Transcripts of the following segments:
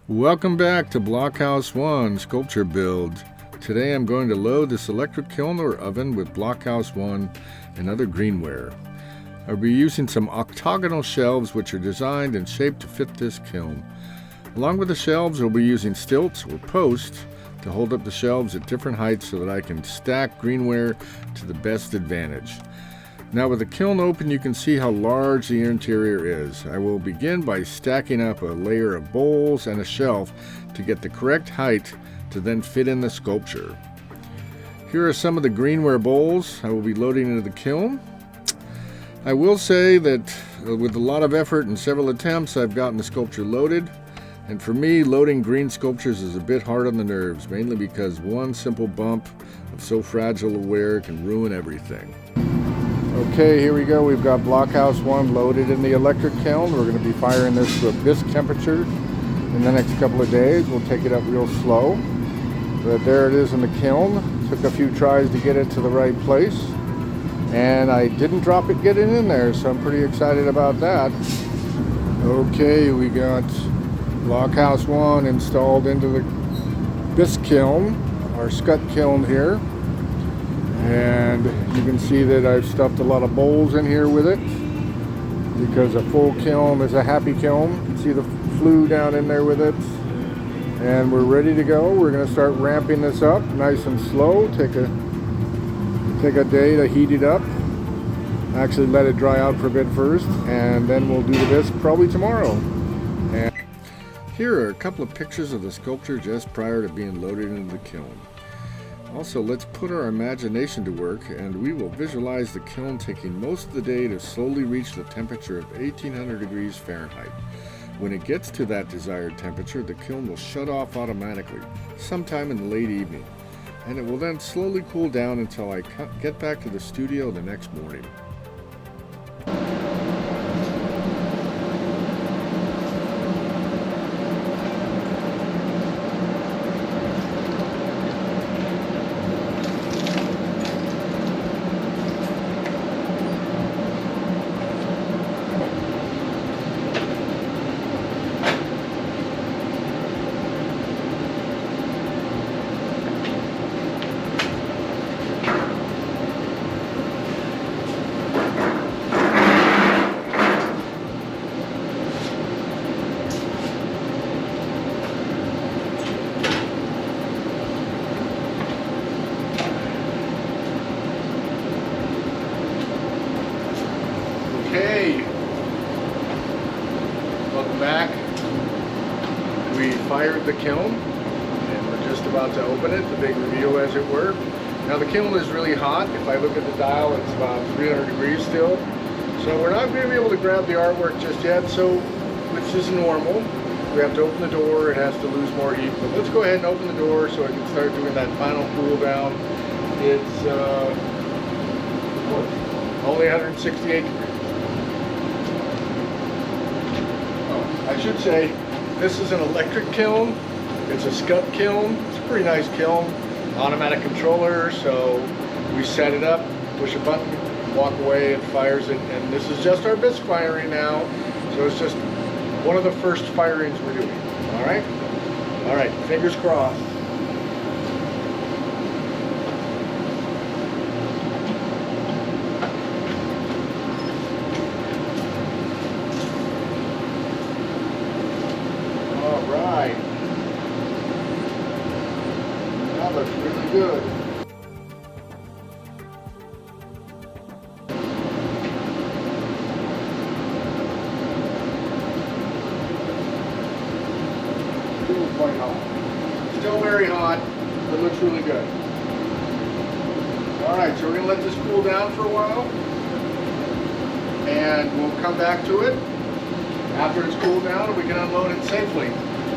Welcome back to Blockhouse 1 Sculpture Build. Today I'm going to load this electric kiln or oven with Blockhouse 1 and other greenware. I'll be using some octagonal shelves which are designed and shaped to fit this kiln. Along with the shelves, we'll be using stilts or posts to hold up the shelves at different heights so that I can stack greenware to the best advantage. Now with the kiln open, you can see how large the interior is. I will begin by stacking up a layer of bowls and a shelf to get the correct height to then fit in the sculpture. Here are some of the greenware bowls I will be loading into the kiln. I will say that with a lot of effort and several attempts, I've gotten the sculpture loaded. And for me, loading green sculptures is a bit hard on the nerves, mainly because one simple bump of so fragile a ware can ruin everything. Okay, here we go. We've got Blockhouse 1 loaded in the electric kiln. We're going to be firing this to a bisque temperature in the next couple of days. We'll take it up real slow. But there it is in the kiln. Took a few tries to get it to the right place. And I didn't drop it getting in there, so I'm pretty excited about that. Okay, we got Blockhouse 1 installed into the bisque kiln, our scut kiln here. And you can see that I've stuffed a lot of bowls in here with it because a full kiln is a happy kiln. You can see the flue down in there with it. And we're ready to go. We're going to start ramping this up nice and slow. Take a day to heat it up. Actually let it dry out for a bit first, and then we'll do this probably tomorrow. And here are a couple of pictures of the sculpture just prior to being loaded into the kiln. Also, let's put our imagination to work, and we will visualize the kiln taking most of the day to slowly reach the temperature of 1800 degrees Fahrenheit. When it gets to that desired temperature, the kiln will shut off automatically sometime in the late evening, and it will then slowly cool down until I get back to the studio the next morning. Okay, welcome back. We fired the kiln and we're just about to open it, the big reveal as it were. Now the kiln is really hot. If I look at the dial, it's about 300 degrees still. So we're not going to be able to grab the artwork just yet, so which is normal. We have to open the door, it has to lose more heat. But let's go ahead and open the door so I can start doing that final cool down. It's only 168 degrees. I should say, this is an electric kiln. It's a scut kiln. It's a pretty nice kiln. Automatic controller, so we set it up, push a button, walk away, it fires it, and this is just our bisque firing now. So it's just one of the first firings we're doing. Alright? Alright, fingers crossed. Alright. That looks really good. Still quite hot. Still very hot, but looks really good. Alright, so we're going to let this cool down for a while. And we'll come back to it after it's cooled down and we can unload it safely.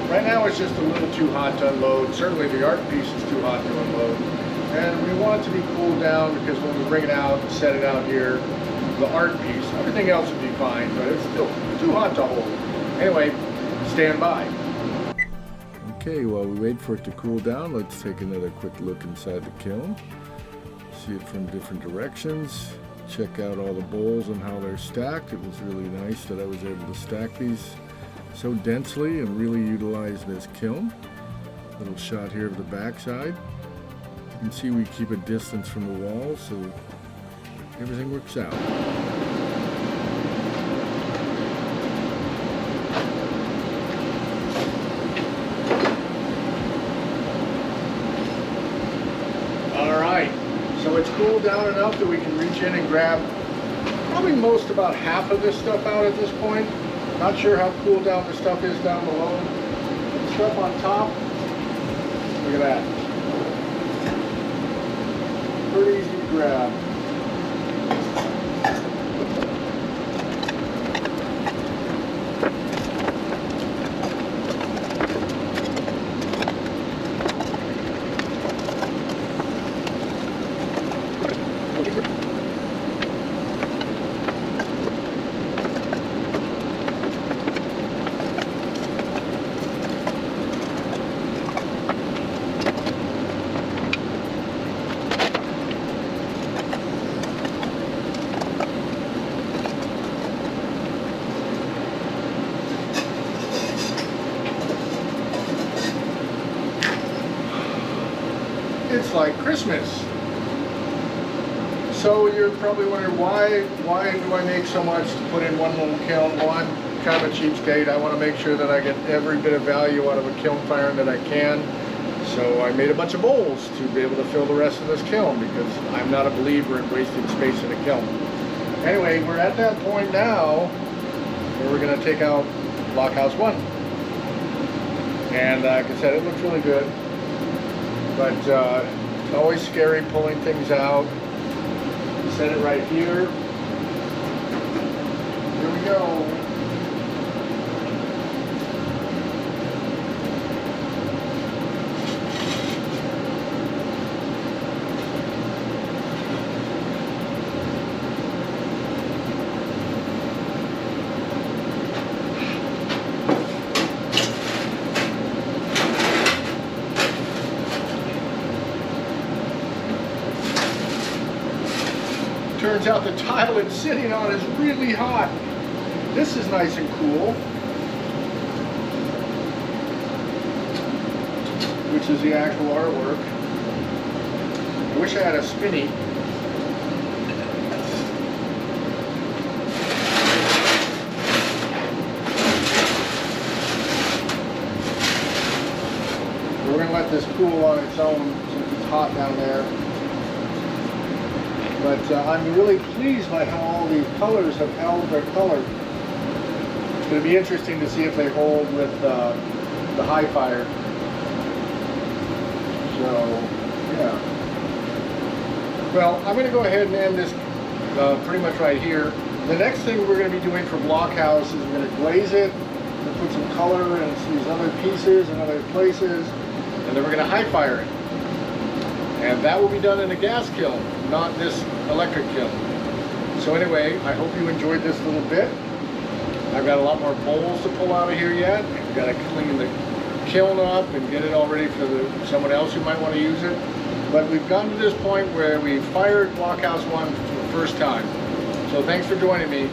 Right now it's just a little too hot to unload. Certainly the art piece is too hot to unload. And we want it to be cooled down because when we bring it out and set it out here, the art piece, everything else would be fine, but it's still too hot to hold. Anyway, stand by. Okay, while we wait for it to cool down, let's take another quick look inside the kiln. See it from different directions. Check out all the bowls and how they're stacked. It was really nice that I was able to stack these so densely and really utilize this kiln. Little shot here of the back side. You can see we keep a distance from the wall so everything works out. Alright, so it's cooled down enough that we can reach in and grab probably about half of this stuff out at this point. Not sure how cooled down the stuff is down below. The stuff on top, look at that. Pretty easy to grab. It's like Christmas. So you're probably wondering why do I make so much to put in one little kiln? Well, I'm kind of a cheapskate. I want to make sure that I get every bit of value out of a kiln fire that I can. So I made a bunch of bowls to be able to fill the rest of this kiln because I'm not a believer in wasting space in a kiln. Anyway, we're at that point now where we're going to take out blockhouse 1. And like I said, it looks really good. But it's always scary pulling things out. Set it right here. Here we go. Turns out the tile it's sitting on is really hot. This is nice and cool. Which is the actual artwork. I wish I had a spinny. We're going to let this cool on its own since it's hot down there. But I'm really pleased by how all these colors have held their color. It's going to be interesting to see if they hold with the high fire. So, yeah. Well, I'm going to go ahead and end this pretty much right here. The next thing we're going to be doing for blockhouse is we're going to glaze it and put some color in these other pieces and other places, and then we're going to high fire it. And that will be done in a gas kiln, not this electric kiln. So anyway, I hope you enjoyed this little bit. I've got a lot more bowls to pull out of here yet. I've got to clean the kiln up and get it all ready for someone else who might want to use it. But we've gotten to this point where we've fired blockhouse 1 for the first time. So thanks for joining me.